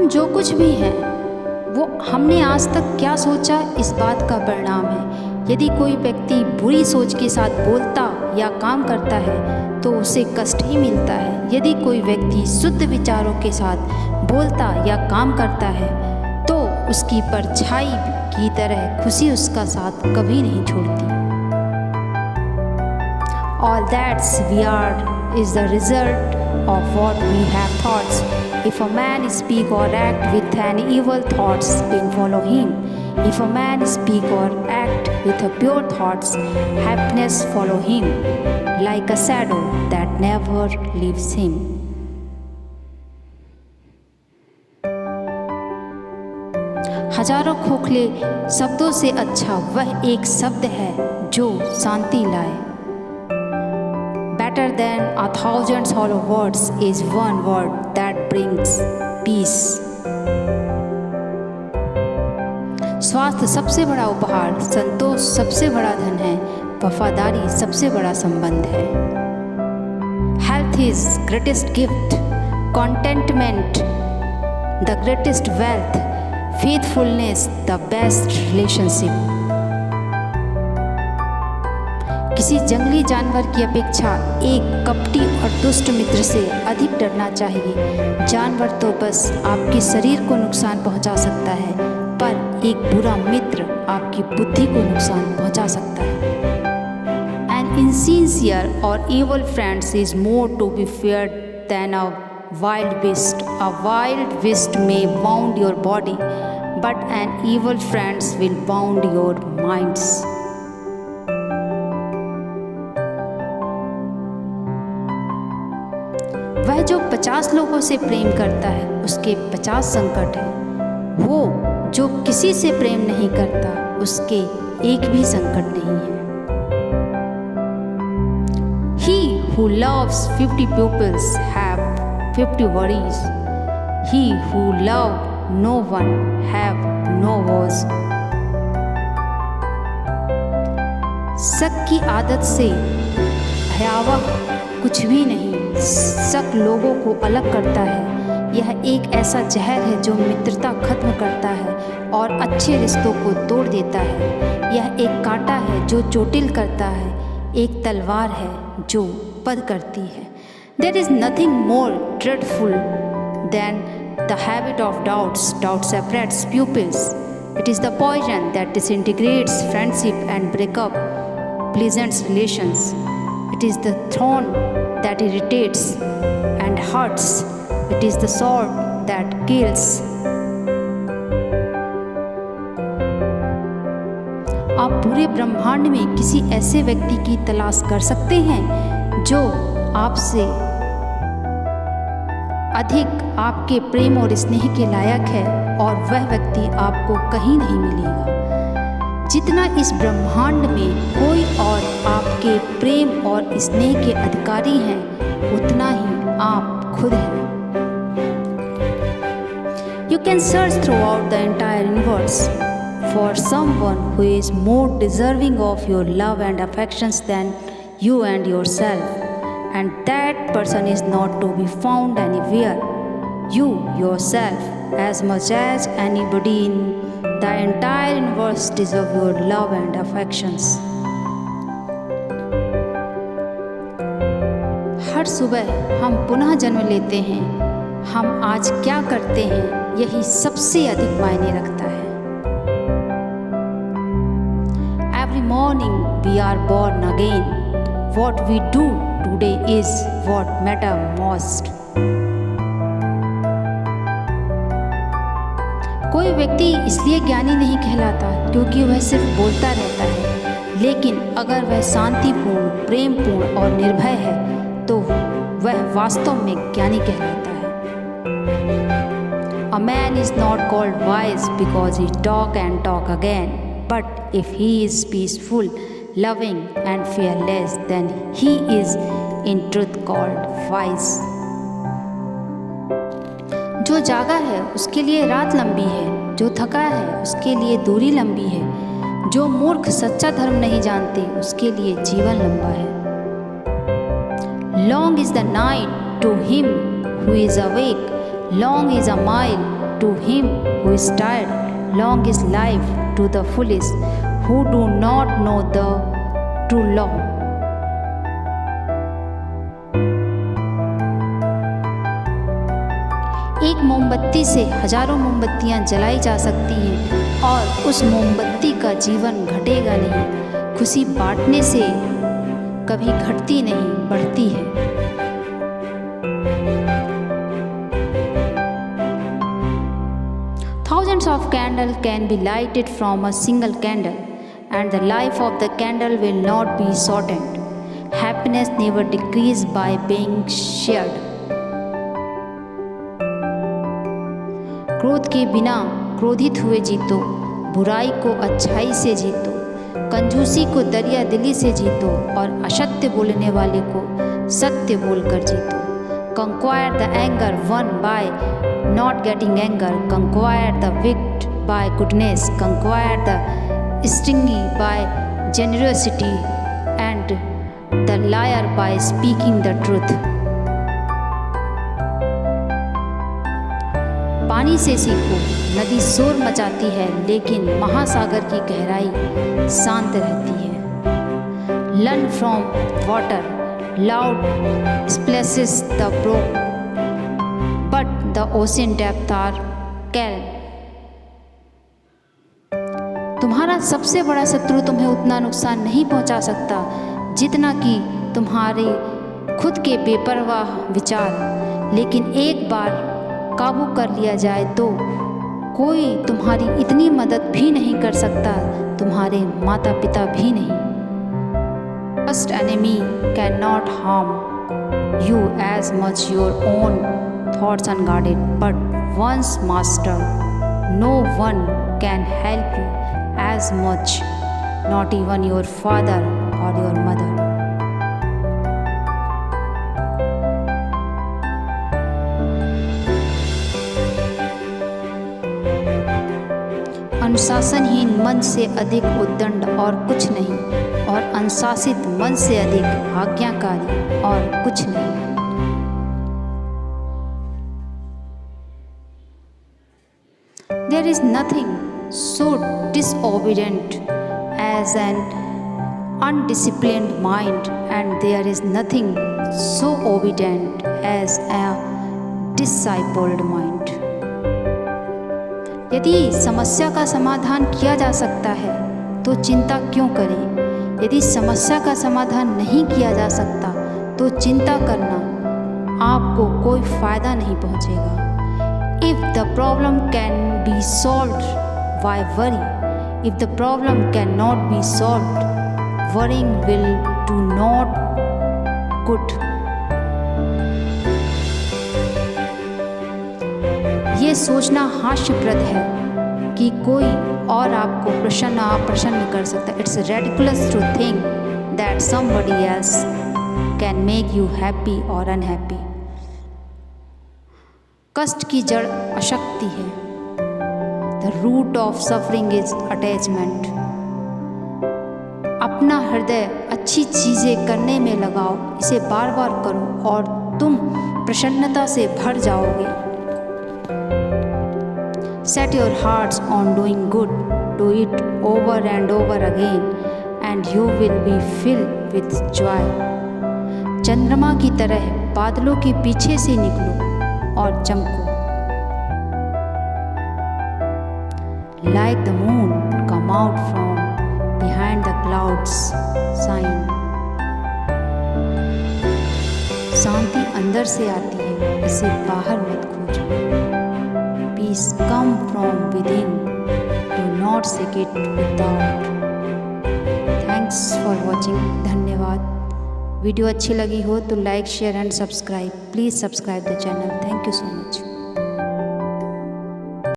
हम जो कुछ भी हैं वो हमने आज तक क्या सोचा इस बात का परिणाम है। यदि कोई व्यक्ति बुरी सोच के साथ बोलता या काम करता है तो उसे कष्ट ही मिलता है। यदि कोई व्यक्ति शुद्ध विचारों के साथ बोलता या काम करता है तो उसकी परछाई की तरह खुशी उसका साथ कभी नहीं छोड़ती। All that we are is the result of what we have thoughts. If a man speak or act with an evil thoughts, pain follow him. If a man speak or act with a pure thoughts, happiness follow him, like a shadow that never leaves him. हजारों खोखले शब्दों से अच्छा वह एक शब्द है जो शांति लाए। Better than 1,000 hollow words is one word that brings peace. स्वास्थ्य सबसे बड़ा उपहार, संतोष सबसे बड़ा धन है, वफादारी सबसे बड़ा संबंध है। Health is greatest gift, contentment the greatest wealth, faithfulness the best relationship. किसी जंगली जानवर की अपेक्षा एक कपटी और दुष्ट मित्र से अधिक डरना चाहिए। जानवर तो बस आपके शरीर को नुकसान पहुंचा सकता है, पर एक बुरा मित्र आपकी बुद्धि को नुकसान पहुंचा सकता है। An insincere or evil friend is more to be feared than a wild beast. A wild beast may wound your body, but an evil friend will wound your minds. वह जो 50 लोगों से प्रेम करता है उसके 50 संकट हैं। वो जो किसी से प्रेम नहीं करता उसके एक भी संकट नहीं है। He who loves 50 pupils have 50 worries. He who love no one have no woes. शक की आदत से भयावह कुछ भी नहीं। शक लोगों को अलग करता है। यह एक ऐसा जहर है जो मित्रता खत्म करता है और अच्छे रिश्तों को तोड़ देता है। यह एक कांटा है जो चोटिल करता है, एक तलवार है जो वध करती है। There is nothing more dreadful than the habit of doubts. Doubt separates pupils. It is the poison that disintegrates friendship and break up pleasant relations. It is the thorn that irritates and hurts. It is the sword that kills. आप पूरे ब्रह्मांड में किसी ऐसे व्यक्ति की तलाश कर सकते हैं जो आपसे अधिक आपके प्रेम और स्नेह के लायक है, और वह व्यक्ति आपको कहीं नहीं मिलेगा। जितना इस ब्रह्मांड में कोई और आपके प्रेम और स्नेह के अधिकारी हैं, उतना ही आप खुद हैं। You can search throughout the entire universe for someone who is more deserving of your love and affections than you and yourself, and that person is not to be found anywhere. You yourself, as much as anybody in the entire universe, deserve your love and affections. हर सुबह हम पुनः जन्म लेते हैं। हम आज क्या करते हैं यही सबसे अधिक मायने रखता है। Every morning we are born again. What we do today is what matters most. कोई व्यक्ति इसलिए ज्ञानी नहीं कहलाता क्योंकि वह सिर्फ बोलता रहता है, लेकिन अगर वह शांतिपूर्ण, प्रेमपूर्ण और निर्भय है तो वह वास्तव में ज्ञानी कहलाता है। A man is not called wise because he talk and talk again, but if he is peaceful, loving and fearless, then he is in truth called wise. जो जागा है उसके लिए रात लंबी है, जो थका है उसके लिए दूरी लंबी है, जो मूर्ख सच्चा धर्म नहीं जानते उसके लिए जीवन लंबा है। Long is the night to him who is awake, long is a mile to him who is tired, long is life to the foolish who do not know the true law. एक मोमबत्ती से हजारों मोमबत्तियां जलाई जा सकती हैं और उस मोमबत्ती का जीवन घटेगा नहीं। खुशी बांटने से कभी घटती नहीं, बढ़ती है। Thousands of candles can be lighted from a single candle, and the life of the candle will not be shortened. Happiness never decreases by being shared. क्रोध के बिना क्रोधित हुए जीतो, बुराई को अच्छाई से जीतो, कंजूसी को दरिया दिली से जीतो और असत्य बोलने वाले को सत्य बोलकर जीतो। Conquer the anger won by not getting anger. Conquer the wicked by goodness. Conquer the stingy by generosity, and the liar by speaking the truth. पानी से सीखो, नदी शोर मचाती है लेकिन महासागर की गहराई शांत रहती है। Learn from water, loud splashes the brook, but the ocean depths are calm. तुम्हारा सबसे बड़ा शत्रु तुम्हें उतना नुकसान नहीं पहुंचा सकता जितना कि तुम्हारे खुद के बेपरवाह विचार, लेकिन एक बार काबू कर लिया जाए तो कोई तुम्हारी इतनी मदद भी नहीं कर सकता, तुम्हारे माता पिता भी नहीं। First enemy cannot harm you as much your own thoughts unguarded, but once master, no one can help you as much, not even your father or your mother. अनुशासनहीन मन से अधिक उद्दंड और कुछ नहीं, और अनुशासित मन से अधिक आज्ञाकारी और कुछ नहीं। There is nothing so disobedient as an undisciplined mind, and there is nothing so obedient as a discipled mind. यदि समस्या का समाधान किया जा सकता है तो चिंता क्यों करें? यदि समस्या का समाधान नहीं किया जा सकता तो चिंता करना आपको कोई फायदा नहीं पहुंचेगा। If the problem can be solved, why worry? If the problem cannot be solved, worrying will do not good. ये सोचना हास्यप्रद है कि कोई और आपको प्रसन्न अप्रसन्न कर सकता है। It's ridiculous to think that somebody else can make you happy or unhappy. कष्ट की जड़ अशक्ति है। The root of suffering is attachment. अपना हृदय अच्छी चीजें करने में लगाओ, इसे बार बार करो और तुम प्रसन्नता से भर जाओगे। Set your hearts on doing good, do it over and over again, and you will be filled with joy. चंद्रमा की तरह बादलों के पीछे से निकलो और चमको। Like the moon, come out from behind the clouds, shine. शांति अंदर से आती है, इसे बाहर मत खोजो। Peace come from within, do not seek it without. Thanks for watching. धन्यवाद। वीडियो अच्छी लगी हो तो like, share and subscribe. Please subscribe the channel. Thank you so much.